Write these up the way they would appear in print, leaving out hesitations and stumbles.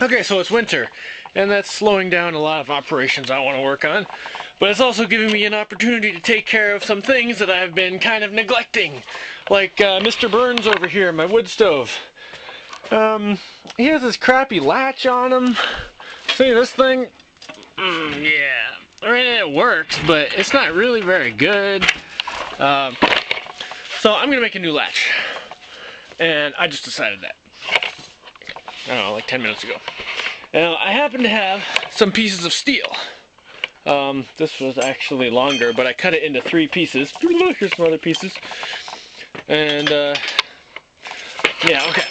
Okay, so it's winter, and that's slowing down a lot of operations I want to work on, but it's also giving me an opportunity to take care of some things that I've been kind of neglecting, like Mr. Burns over here, my wood stove. He has this crappy latch on him. See this thing? Yeah, I mean it works, but it's not really very good. So I'm gonna make a new latch, and I just decided that. I don't know, like 10 minutes ago. Now, I happen to have some pieces of steel. This was actually longer, but I cut it into 3 pieces. Here's some other pieces. And, yeah, okay.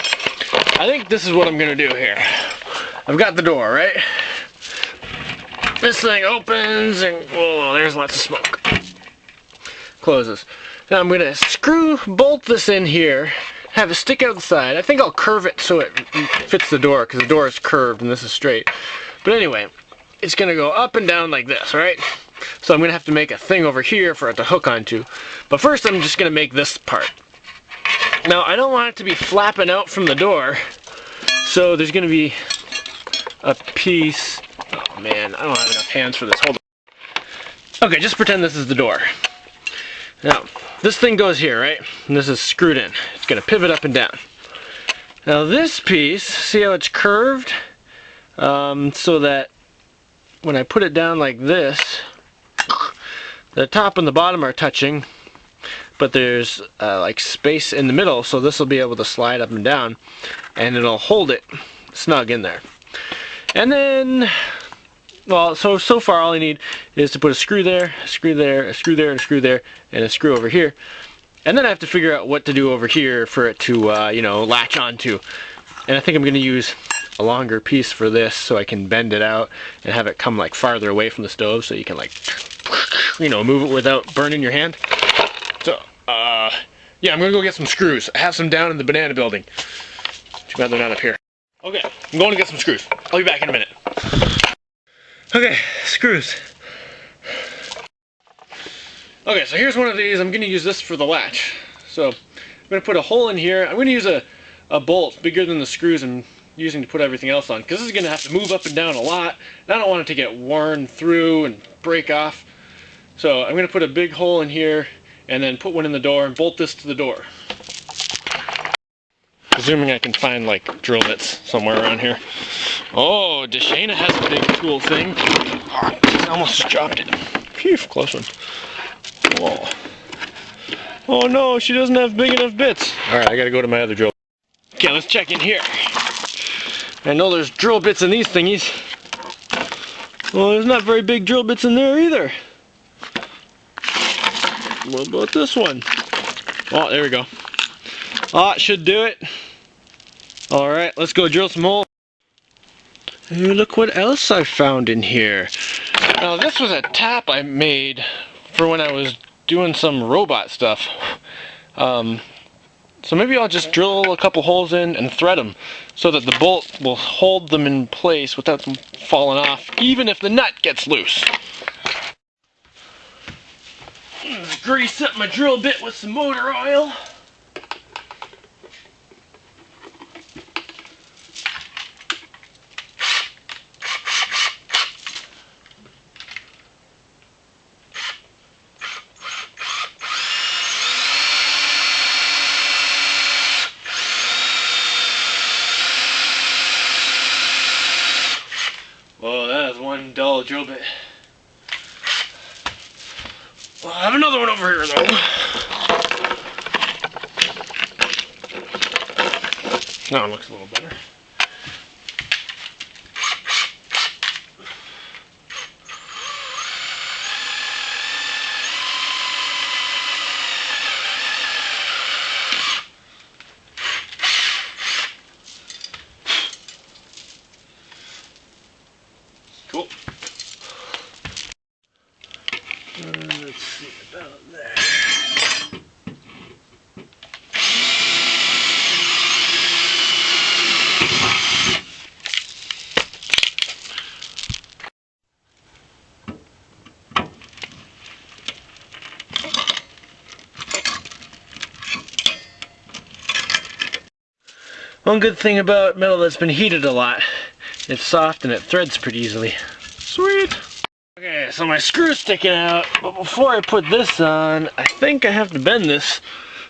I think this is what I'm gonna do here. I've got the door, right? This thing opens, and, whoa, there's lots of smoke. Closes. Now I'm gonna bolt this in here, have it stick out the side. I think I'll curve it so it fits the door, because the door is curved and this is straight. But anyway, it's gonna go up and down like this, right? So I'm gonna have to make a thing over here for it to hook onto. But first I'm just gonna make this part. Now I don't want it to be flapping out from the door, so there's gonna be a piece. Oh man, I don't have enough hands for this. Hold on. Okay, just pretend this is the door. Now, this thing goes here, right? And this is screwed in. It's gonna pivot up and down. Now this piece, see how it's curved? So that when I put it down like this, the top and the bottom are touching, but there's like space in the middle, so this will be able to slide up and down, and it'll hold it snug in there. And then, well, so far all I need is to put a screw there, a screw there, a screw there, and a screw there, and a screw over here. And then I have to figure out what to do over here for it to, you know, latch onto. And I think I'm going to use a longer piece for this so I can bend it out and have it come like farther away from the stove so you can like, you know, move it without burning your hand. So, yeah, I'm going to go get some screws. I have some down in the banana building. Too bad they're not up here. Okay, I'm going to get some screws. I'll be back in a minute. Okay, screws. Okay, so here's one of these. I'm going to use this for the latch. So I'm going to put a hole in here. I'm going to use a bolt bigger than the screws I'm using to put everything else on, because this is going to have to move up and down a lot, and I don't want it to get worn through and break off. So I'm going to put a big hole in here and then put one in the door and bolt this to the door. Presuming I can find like drill bits somewhere around here. Oh, Jaimie has a big tool thing. Oh, I almost dropped it. Phew, close one. Whoa. Oh no, she doesn't have big enough bits. Alright, I gotta go to my other drill. Okay, let's check in here. I know there's drill bits in these thingies. Well, there's not very big drill bits in there either. What about this one? Oh, there we go. Oh, it should do it. Alright, let's go drill some holes. Hey, look what else I found in here. Now this was a tap I made for when I was doing some robot stuff. So maybe I'll just drill a couple holes in and thread them so that the bolt will hold them in place without them falling off, even if the nut gets loose. Grease up my drill bit with some motor oil. Whoa, that is one dull drill bit. Well, I have another one over here though. That one looks a little better. Cool. Let's see about that. One good thing about metal that's been heated a lot It's soft and it threads pretty easily. Sweet! Okay, so my screw's sticking out, but before I put this on, I think I have to bend this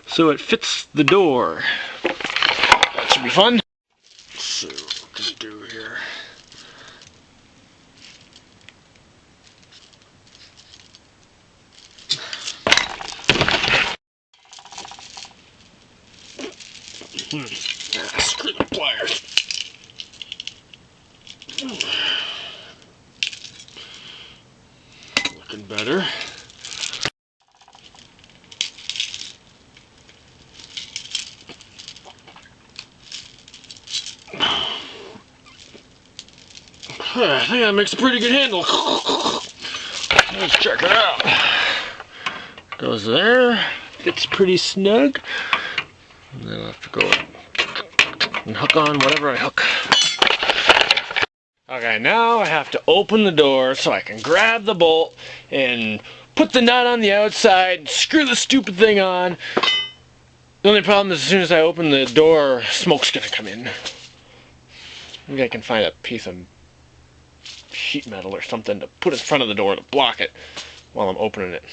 so it fits the door. That should be fun. Let's see what we can do here. Screw the pliers. Looking better. I think that makes a pretty good handle. Let's check it out. Goes there. Fits pretty snug. And then I'll have to go and hook on whatever I hook. Okay, now I have to open the door so I can grab the bolt and put the nut on the outside, screw the stupid thing on. The only problem is as soon as I open the door, smoke's gonna come in. Maybe I can find a piece of sheet metal or something to put in front of the door to block it while I'm opening it.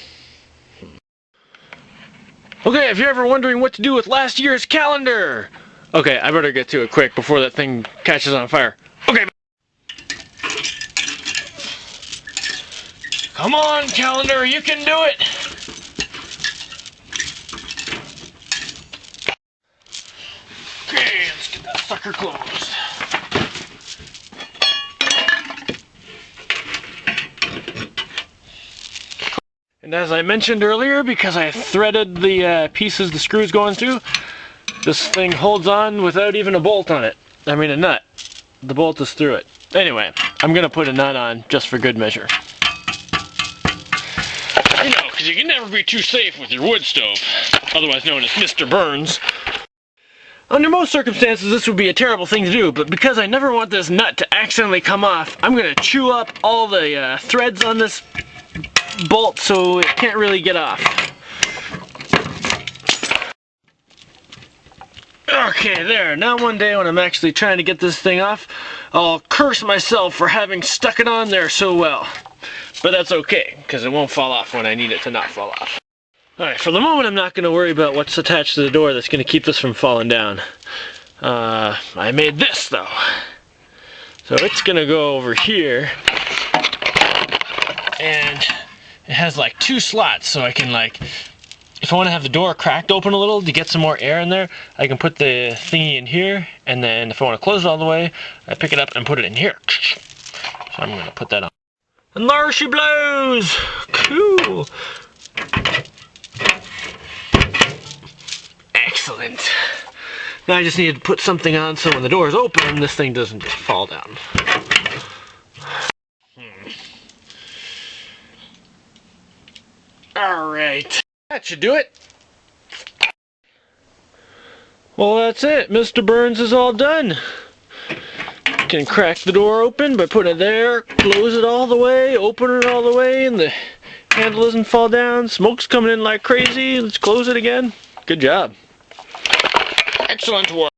Okay, if you're ever wondering what to do with last year's calendar! Okay, I better get to it quick before that thing catches on fire. Okay. Come on, calendar, you can do it! Okay, let's get that sucker closed. And as I mentioned earlier, because I threaded the pieces the screw's going through, this thing holds on without even a bolt on it. I mean a nut. The bolt is through it. Anyway, I'm going to put a nut on just for good measure. You know, because you can never be too safe with your wood stove, otherwise known as Mr. Burns. Under most circumstances, this would be a terrible thing to do, but because I never want this nut to accidentally come off, I'm going to chew up all the threads on this bolt so it can't really get off. Okay, there. Now one day when I'm actually trying to get this thing off, I'll curse myself for having stuck it on there so well. But that's okay, because it won't fall off when I need it to not fall off. Alright, for the moment I'm not going to worry about what's attached to the door that's going to keep this from falling down. I made this though. So it's going to go over here. And it has like 2 slots, so I can like, if I want to have the door cracked open a little to get some more air in there, I can put the thingy in here, and then if I want to close it all the way, I pick it up and put it in here. So I'm going to put that on. And there she blows! Cool! Excellent. Now I just need to put something on so when the door is open, this thing doesn't just fall down. Alright. That should do it. Well, that's it. Mr. Burns is all done. Can crack the door open by putting it there, close it all the way, open it all the way, and the handle doesn't fall down. Smoke's coming in like crazy. Let's close it again. Good job. Excellent work.